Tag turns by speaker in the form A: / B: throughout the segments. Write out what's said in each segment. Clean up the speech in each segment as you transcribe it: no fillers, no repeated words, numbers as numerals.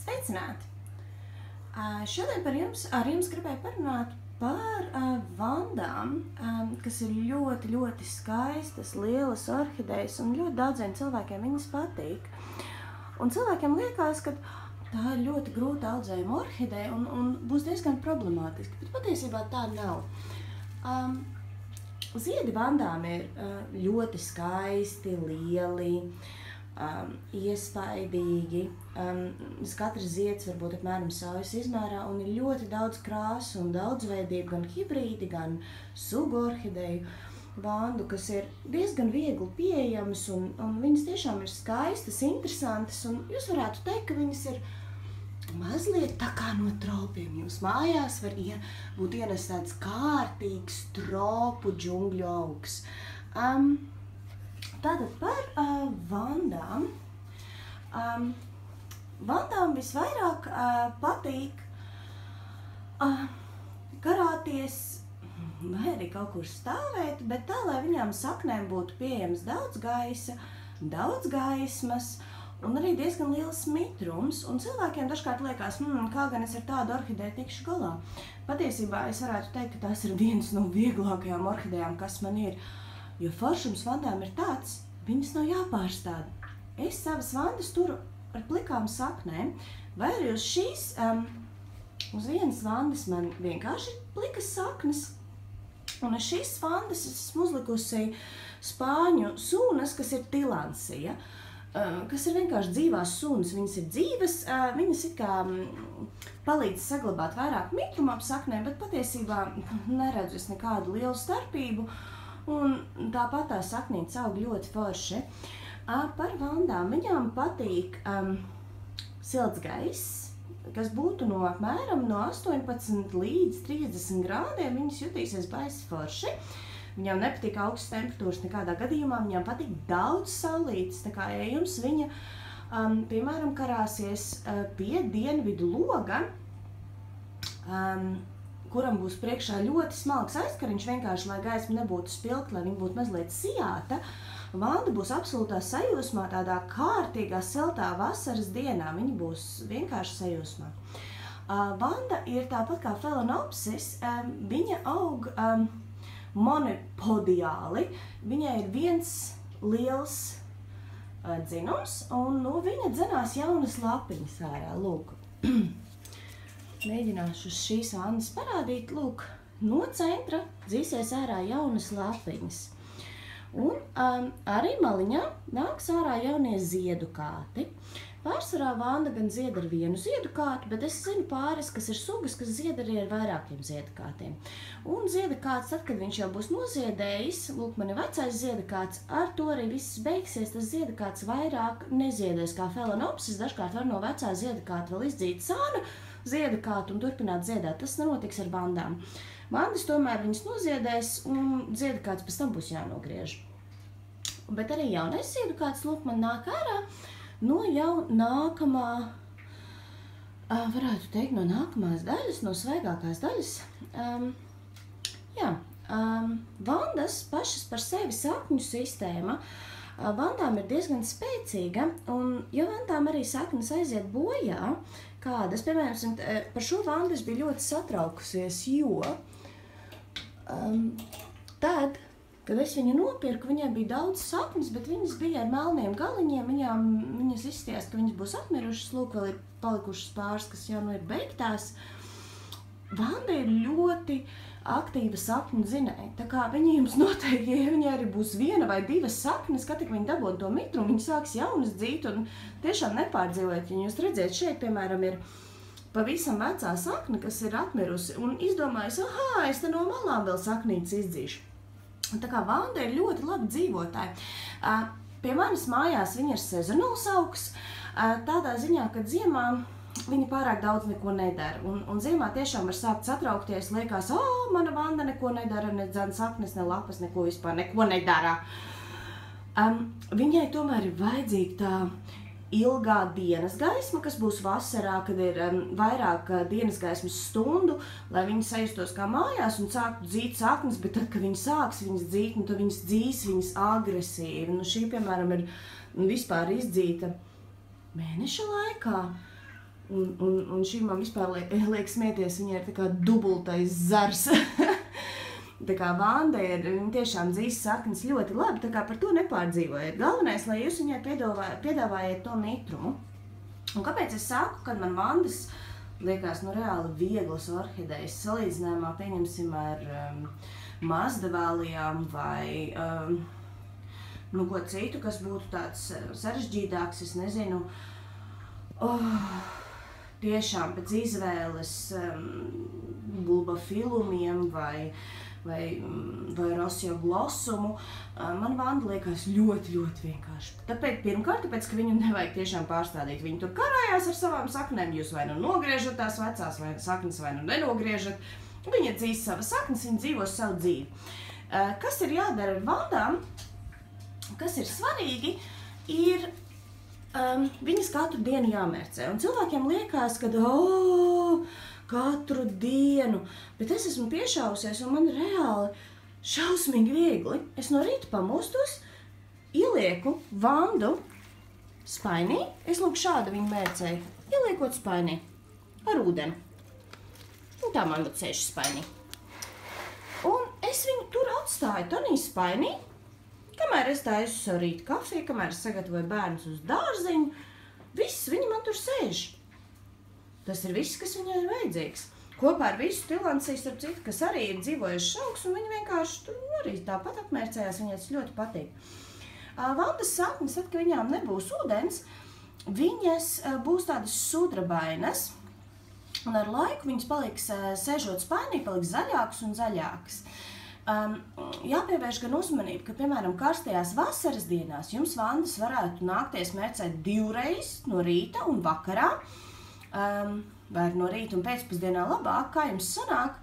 A: Sveicināti! Šodien ar jums gribēju parunāt par vandām, kas ir ļoti skaistas, lielas orhidejas, un ļoti daudziem cilvēkiem viņas patīk. Un cilvēkiem liekas, ka tā ir ļoti grūta audzējuma orhideja un būs diezgan problemātiski, bet patiesībā tā nav. Ziedi vandām ir ļoti skaisti, lieli, iespaidīgi. Katrs zieds var būt apmēram saujas izmērā un ir ļoti daudz krāsu un daudzveidību, gan hibrīdi, gan sugu orhideju vandu, kas ir diezgan viegli pieejamas un viņas tiešām ir skaistas, interesantas, un jūs varētu teikt, ka viņas ir mazliet tā kā no tropiem. Jūs mājās var būt ienes tāds kārtīgs tropu džungļu augs. Tātad par vandām. Vandām visvairāk patīk karāties vai arī kaut kur stāvēt, bet tā, lai viņām saknēm būtu pieejams daudz gaisa, daudz gaismas un arī diezgan liels mitrums. Un cilvēkiem dažkārt liekas, kā gan es ar tādu orhideju tikšu galā. Patiesībā es varētu teikt, ka tās ir viens no vieglākajām orhidejām, kas man ir. Jo foršums vandām ir tāds, viņas nav jāpārstāda. Es savas vandas turu ar plikām saknēm, vai arī uz šīs, uz vienas vandas man vienkārši ir plikas saknes, un uz šīs vandas es esmu uzlikusi spāņu sūnas, kas ir tilansija, kas ir vienkārši dzīvās sūnas. Viņas ir dzīves, viņas it kā palīdz saglabāt vairāk mitrumu ap saknēm, bet patiesībā neredzu es nekādu lielu starpību. Un tāpat tā saknītes aug ļoti forši. Par vandām viņām patīk silts gaiss, kas būtu no apmēram no 18 līdz 30 grādiem. Viņas jutīsies baisi forši. Viņām nepatīk augstas temperatūras nekādā gadījumā. Viņām patīk daudz saulītes. Tā kā, ja jums viņa, piemēram, karāsies pie dienvidu loga, kuram būs priekšā ļoti smalks aizkariņš, vienkārši, lai gaisma nebūtu spilgta, lai viņa būtu mazliet sijāta, vanda būs absolūtā sajūsmā, tādā kārtīgā, siltā vasaras dienā. Viņa būs vienkārši sajūsmā. Vanda ir tāpat kā Phalaenopsis, viņa aug monopodiāli. Viņai ir viens liels dzinums, un no viņa dzenās jaunas lapiņas ārā. Lūk. Mēģināšu šīs vandas parādīt. Lūk, no centra dzīsies ārā jaunas lapiņas. Un arī maliņā nāks ārā jaunie ziedu kāti. Pārsvarā vanda gan zied ar vienu ziedu kātu, bet es zinu pāris, kas ir sugas, kas zied arī ar vairākiem ziedu kātiem. Un zieda kāts, tad, kad viņš jau būs noziedējis, lūk, man ir vecais zieda kāts, ar to arī viss beigsies. Tas zieda kāts vairāk neziedēs kā Phalaenopsis. Dažkārt var no vecā zieda kāta vēl izdzīt sānu zieda kātu un turpināt ziedāt. Tas nenotiks ar vandām. Vandas tomēr viņas noziedēs un zieda kāds pēc tam būs jānogriež. Bet arī jaunais zieda kāds, lūk, man nāk ārā no jau nākamā, varētu teikt, no nākamās daļas, no svaigākās daļas. Vandas pašas par sevi sakņu sistēma. Vandām ir diezgan spēcīga, un ja vandām arī saknes aiziet bojā, kādas, piemēram, par šo vandu es biju ļoti satraukusies, jo tad, kad es viņu nopirku, viņai bija daudz saknes, bet viņas bija ar melniem galiņiem. Viņas izskatījās, ka viņas būs atmirušas. Lūk, vēl ir palikušas pāris, kas jau ir beigtās. Vanda ir ļoti aktīva sakņu dzinēja. Tā kā viņa jums noteikti, ja viņai arī būs viena vai divas saknes, kad tik viņa dabūtu to mitrumu, viņa sāks jaunas dzīt un tiešām nepārdzīvot. Ja jūs redzēt, šeit, piemēram, ir pavisam vecā sakne, kas ir atmirusi un izdomājas, es te no malām vēl saknītes izdzīšu. Tā kā vanda ir ļoti labi dzīvotāji. Pie manis mājās viņa ir sezonāls augs, tādā ziņā, ka ziemā viņa pārāk daudz neko nedara. Un ziemā tiešām var sākt satraukties, liekas, mana vanda neko nedara, ne dzen saknes, ne lapas, neko vispār neko nedara. Viņai tomēr ir vajadzīga tā ilgā dienas gaisma, kas būs vasarā, kad ir vairāk dienas gaismas stundu, lai viņi sajustos kā mājās un sāktu dzīt saknes, bet tad, kad viņi sāks viņas dzīt, tad viņas dzīs viņas agresīvi. Šī, piemēram, ir vispār izdzīta mēneša laikā. Un šī man vispār liek smieties, viņa ir tā kā dubultais zars. Tā kā Vanda ir, viņa tiešām dzīs saknes ļoti labi, tā kā par to nepārdzīvojiet. Galvenais, lai jūs viņai piedāvājiet to mitrumu. Un kāpēc es saku, kad man Vandas liekas, reāli vieglas orhidejas salīdzinājumā, pieņemsim ar mazdavālijām vai ko citu, kas būtu tāds sarežģītāks, es nezinu, tiešām pēc izvēles bulbafilumiem vai rosio glossumu, man Vanda liekas ļoti, ļoti vienkārši. Pirmkārt, tāpēc, ka viņu nevajag tiešām pārstādīt. Viņi tur karājās ar savām saknēm, jūs vai nu nogriežat tās vecās vai saknes, vai nu nenogriežat. Viņa dzīs savas saknes, viņa dzīvos savu dzīvi. Kas ir jādara ar Vandām, kas ir svarīgi, ir viņas katru dienu jāmērcē. Un cilvēkiem liekas, ka katru dienu, bet es esmu piešausies un man reāli šausmīgi viegli. Es no rīta pamostos, ielieku Vandu spainī, es lūk šādu viņu mērcēju, ieliekot spainī ar ūdeni. Un tā man būtu sēž spainī. Un es viņu tur atstāju tanī spainī, kamēr es taisu savu rīta kafiju, kamēr es sagatavoju bērnus uz dārziņu, viss, viņi man tur sēž. Tas ir viss, kas viņai ir vajadzīgs. Kopā ar visu Tilansiju, starp citu, kas arī ir dzīvojuši augs, un viņi vienkārši tur arī tāpat apmērcējās, viņai tas ļoti patīk. Vandas saknes, tad, kad viņām nebūs ūdens, viņas būs tādas sudrabainas, un ar laiku viņas paliks, sēžot spainī, paliks zaļākas un zaļākas. Jāpievērš gan uzmanību, ka, piemēram, karstajās vasaras dienās jums Vandas varētu nākties mērcēt 2 reizes no rīta un vakarā, vai no rīta un pēcpusdienā labāk, kā jums sanāk,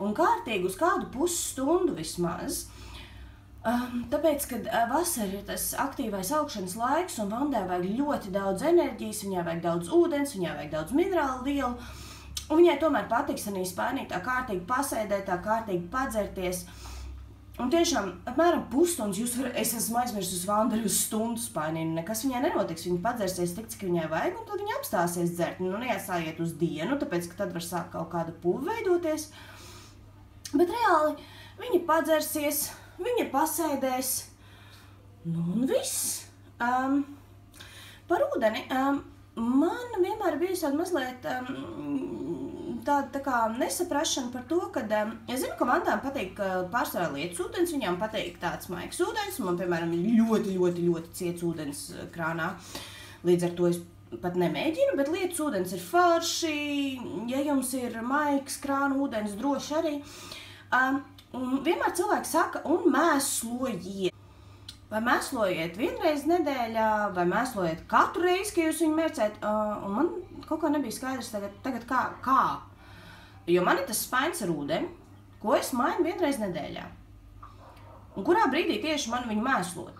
A: un kārtīgi uz kādu pusstundu vismaz. Tāpēc, kad vasara ir tas aktīvais augšanas laiks, un Vandai vajag ļoti daudz enerģijas, viņai vajag daudz ūdens, viņai vajag daudz minerālu vielu, un viņai tomēr patiks arī spainī tā kārtīgi pasēdēt, tā kārtīgi padzerties. Un tiešām, apmēram pusstundas, es esmu aizmirsus uz Vandu arī uz stundu spainī, nekas viņai nenotiks, viņa padzersies tik, cik viņai vajag, un tad viņa apstāsies dzert. Neatstājiet uz dienu, tāpēc, ka tad var sākt kaut kāda puva veidoties. Bet reāli, viņa padzersies, viņa pasēdēs, un viss. Par ūdeni, man vienmēr ir bijusi tāda mazliet tāda kā nesaprašana par to, ka es zinu, ka Vandām patīk pārsvarā lietas ūdens, viņām patīk tāds maigs ūdens, un man, piemēram, ir ļoti, ļoti, ļoti ciets ūdens krānā. Līdz ar to es pat nemēģinu, bet lietas ūdens ir forši, ja jums ir maigs krāna ūdens, droši arī. Un vienmēr cilvēki saka, un mēslojiet. Vai mēslojiet vienreiz nedēļā, vai mēslojiet katru reizi, ka jūs viņu mērcēt, un man kaut kā nebija skaidrs tagad kā. Jo man ir tas spains ar ūdeni, ko es mainu vienreiz nedēļā. Un kurā brīdī tieši man viņu mēslot?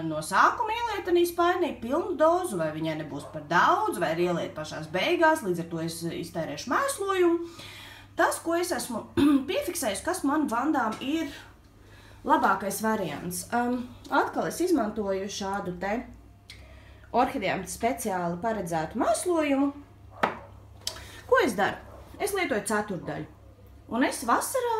A: No sākuma ieliet arī spainī pilnu dozu, vai viņai nebūs par daudz, vai ieliet pašās beigās, līdz ar to es iztērēšu mēslojumu. Tas, ko es esmu piefiksējusi, kas man Vandām ir labākais variants. Atkal es izmantoju šādu te orhidejām speciāli paredzētu mēslojumu. Ko es daru? Es lietoju ceturdaļu. Un es vasarā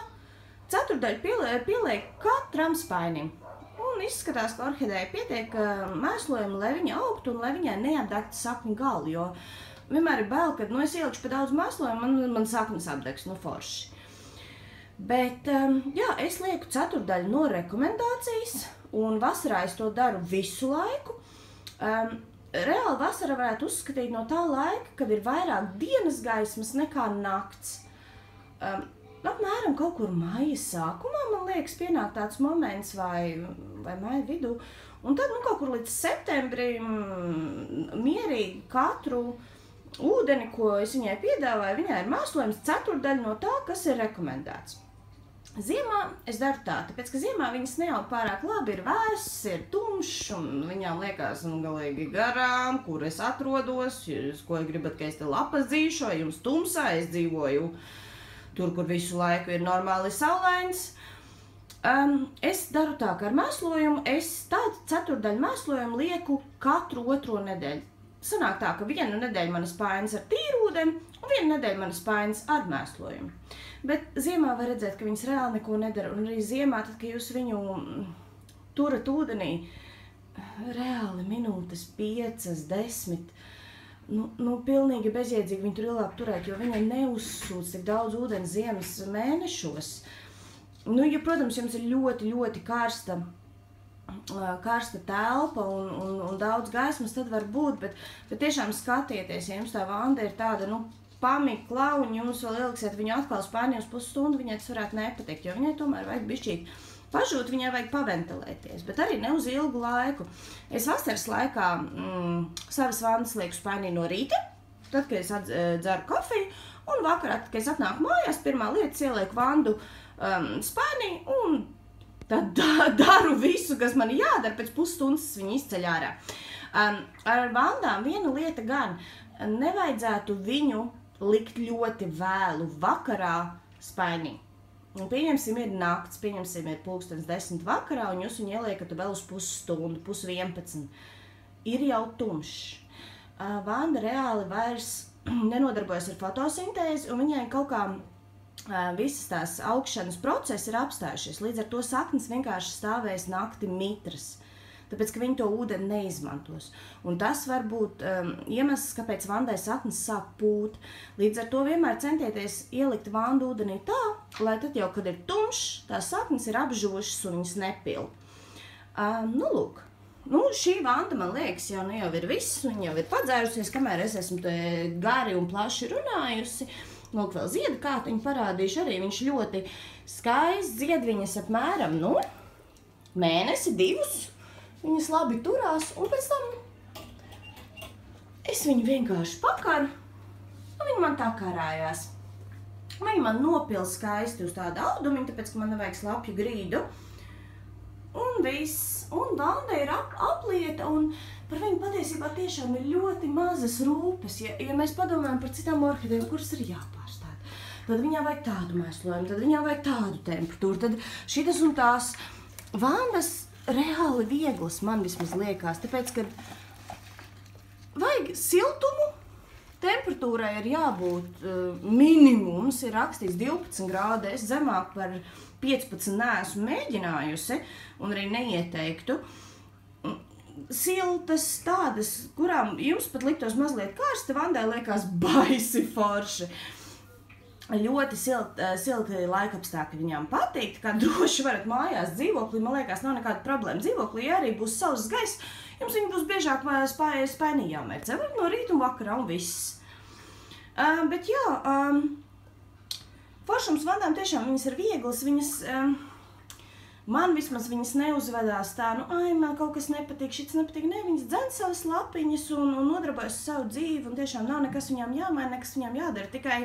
A: ceturdaļu pielieku katram spainim. Un izskatās, ka orhideja pietiek mēslojumu, lai viņa augtu un lai viņai neapdegtu sakņu galu. Jo vienmēr ir bail, ka es ielikšu pa daudz mēslojumu, man saknes apdegs, forši. Bet, jā, es lieku ceturdaļu no rekomendācijas, un vasarā es to daru visu laiku. Reāli vasara varētu uzskatīt no tā laika, kad ir vairāk dienas gaismas nekā nakts. Apmēram kaut kur maija sākumā, man liekas, pienāk tāds moments vai maija vidū. Un tad kaut kur līdz septembrim mierīgi katru ūdeni, ko es viņai piedāvāju, viņai ir mēslojums ceturdaļa no tā, kas ir rekomendēts. Ziemā es daru tā, tāpēc, ka ziemā viņas neaug pārāk labi, ir vēss, ir tumšs, un viņām liekas galīgi garām, kur es atrodos, ko gribat, ka es te lapas dzīšu, vai jums tumsā, es dzīvoju tur, kur visu laiku ir normāli saulains. Es daru tā, ka ar mēslojumu, es tādu ceturdaļu mēslojumu lieku katru otro nedēļu. sanāk tā, ka vienu nedēļu man ir spainis ar tīru ūdeni, un vienu nedēļu man ir spainis ar mēslojumu. Bet ziemā var redzēt, ka viņas reāli neko nedara, un arī ziemā, tad, kad jūs viņu turat ūdenī, reāli minūtes 5, 10, pilnīgi bezjēdzīgi viņu tur ilgāk turēt, jo viņai neuzsūc tik daudz ūdens ziemas mēnešos. Ja, protams, jums ir ļoti, ļoti karsta telpa un daudz gaismas, tad var būt, bet tiešām skatieties, ja jums tā vanda ir tāda, pamikla, un jums vēl ilgsiet viņu atkal spainī uz pusstundu, viņai tas varētu nepatikt, jo viņai tomēr vajag bišķīt pažūt, viņai vajag paventilēties, bet arī ne uz ilgu laiku. Es vasaras laikā savas vandas lieku spainī no rīta, tad, kad es dzeru kafiju, un vakarā, kad es atnāku mājās, pirmā lieta ielieku vandu spainī, un tad daru visu, kas man jādara, pēc pusstundas viņu izceļ ārā. Ar vandām viena lieta gan, nevajadzētu viņu likt ļoti vēlu vakarā spainī. Pieņemsim, ir nakts, pieņemsim, ir 10:30 vakarā, un jūs viņu ieliekat vēl uz pusstundu, 10:30. Ir jau tumšs. Vanda reāli vairs nenodarbojas ar fotosintēzi, un viņai kaut kā visas tās augšanas procesi ir apstājušies. Līdz ar to saknes vienkārši stāvēs nakti mitras, tāpēc, ka viņi to ūdeni neizmantos. Un tas var būt iemesls, kāpēc vandai saknes sāk pūt. Līdz ar to vienmēr centieties ielikt vandu ūdenī tā, lai tad jau, kad ir tumšs, tās saknes ir apžuvušas un viņas nepil. Lūk. Šī vanda, man liekas, jau ir viss, viņa jau ir padzērusies, kamēr es esmu te gari un plaši runājusi. Lūk, vēl ziedu kārtiņu parādīšu arī, viņš ļoti skaists, ziedviņas apmēram, mēnesi, 2. Viņas labi turās, un pēc tam es viņu vienkārši pakaru, un viņa man tā karājās. Viņa man nopil skaisti uz tādu audumiņu, tāpēc, ka man nevajag slapju grīdu. Un viss, un vanda ir aplieta, un par viņu patiesībā tiešām ir ļoti mazas rūpes. Ja mēs padomājam par citām orhidejām, kuras ir jāpārstād, tad viņā vajag tādu mēslojumu, tad viņā vajag tādu temperatūru, tad šitas un tās vandas reāli vieglas, man vismaz liekas, tāpēc, ka vajag siltumu, temperatūrai ir jābūt minimums, ir rakstīts 12 grādi, es zemāk par 15 neesmu mēģinājusi un arī neieteiktu. Siltas tādas, kurām jums pat liktos mazliet karsti, vandai liekas baisi forši. Ļoti silti laikapstākļi viņām patīk, kā droši varat mājās dzīvoklī, man liekas, nav nekāda problēma. Dzīvoklī arī būs sauss gaiss, jums viņi būs biežāk spainī jāmērcē, var no rīta un vakarā un viss. Bet jā, foršums vandām tiešām viņas ir vieglas, viņas, man vismaz viņas neuzvedās tā, man kaut kas nepatīk, šits nepatīk, ne, viņas dzen savas lapiņas un nodarbojas savu dzīvi, un tiešām nav nekas viņām jāmaina, nekas viņām jādara, tikai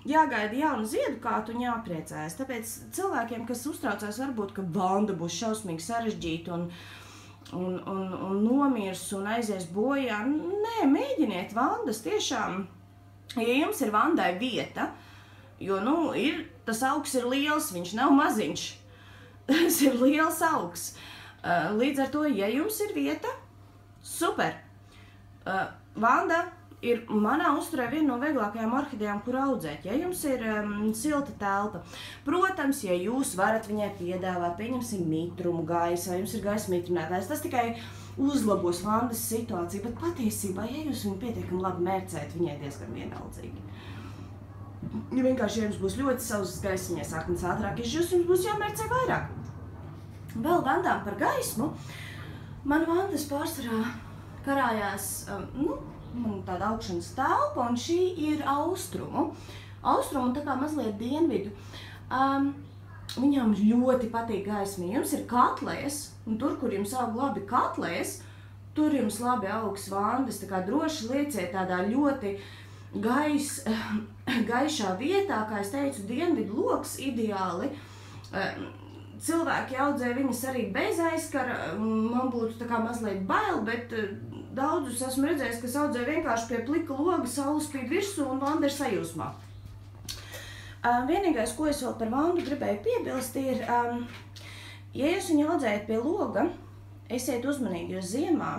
A: jāgaida jaunu ziedu kātu un jāpriecājas. Tāpēc cilvēkiem, kas uztraucās varbūt, ka vanda būs šausmīgi sarežģīta un nomirs un aizies bojā, nē, mēģiniet vandas tiešām, ja jums ir vandai vieta, jo, tas augs ir liels, viņš nav maziņš, tas ir liels augs. Līdz ar to, ja jums ir vieta, super. Vanda ir manā uzturē viena no vieglākajām orhidejām, kur audzēt, ja jums ir silta telpa. Protams, ja jūs varat viņai piedāvāt, pieņemsim mitrumu gaisa, vai jums ir gaisa mitrumētājs, tas tikai uzlabos vandas situāciju, bet patiesībā, ja jūs viņu pietiekami labi mērcēt, viņai diezgan vienaldzīgi. Ja vienkārši, ja jums būs ļoti sausas gaisa, viņai saknes ātrāk, ja jums būs jāmērcē vairāk. Vēl vandām par gaismu, man vandas pārsvarā karājās, man tāda augšanas telpa, un šī ir austrumu tā kā mazliet dienvidu. Viņām ļoti patīk gaismi. Jums ir katlejas, un tur, kur jums aug labi katlejas, tur jums labi augs vandas, tā kā droši lieciet tādā ļoti gaišā vietā, kā es teicu, dienvidu loks ideāli. Cilvēki audzē viņas arī bez aizkara, man būtu tā kā mazliet bail, bet daudzus esmu redzējis, kas audzē vienkārši pie plika loga, saule spīd virsū un vanda ir sajūsmā. Vienīgais, ko es vēl par vandu gribēju piebilst, ir, ja jūs viņu audzējat pie loga, esiet uzmanīgi, jo ziemā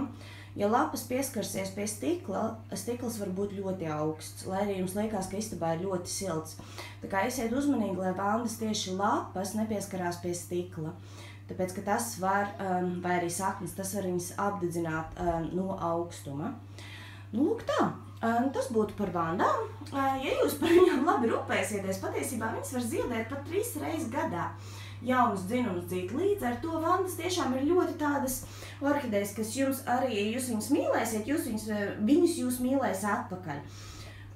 A: Ja lapas pieskarsies pie stikla, stikls var būt ļoti augsts, lai arī jums liekas, ka istabā ir ļoti silts. Tā kā esiet uzmanīgi, lai vandas tieši lapas nepieskarās pie stikla. Tāpēc, ka tas var, vai arī saknes, tas var viņas apdedzināt no augstuma. Nu, lūk tā. Tas būtu par vandām. Ja jūs par viņām labi rūpēsieties, patiesībā viņas var ziedēt pat 3 reizes gadā. Jaunus dzinumus dzīt. Līdz ar to vandas tiešām ir ļoti tādas orhidejas, kas jums arī, ja jūs viņus mīlēsiet, viņus jūs mīlēs atpakaļ.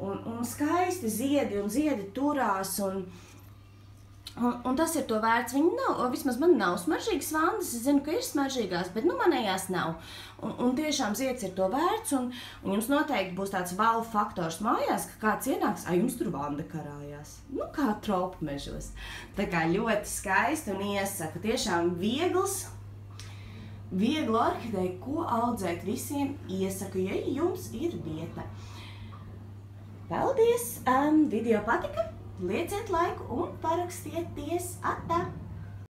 A: Un skaisti ziedi un ziedi turās un tas ir to vērts. Viņi nav, vismaz man nav smaržīgas vandas, es zinu, ka ir smaržīgās, bet manējās nav. Un tiešām zieds ir to vērts, un jums noteikti būs tāds wow faktors mājās, ka kāds ienāks, jums tur vanda karājās. Nu, kā tropu mežos. Tā kā ļoti skaisti un iesaku. Tiešām vieglu orhideju, ko audzēt visiem iesaku, ja jums ir vieta. Paldies! Video patika? Lieciet laiku un parakstieties! Atā!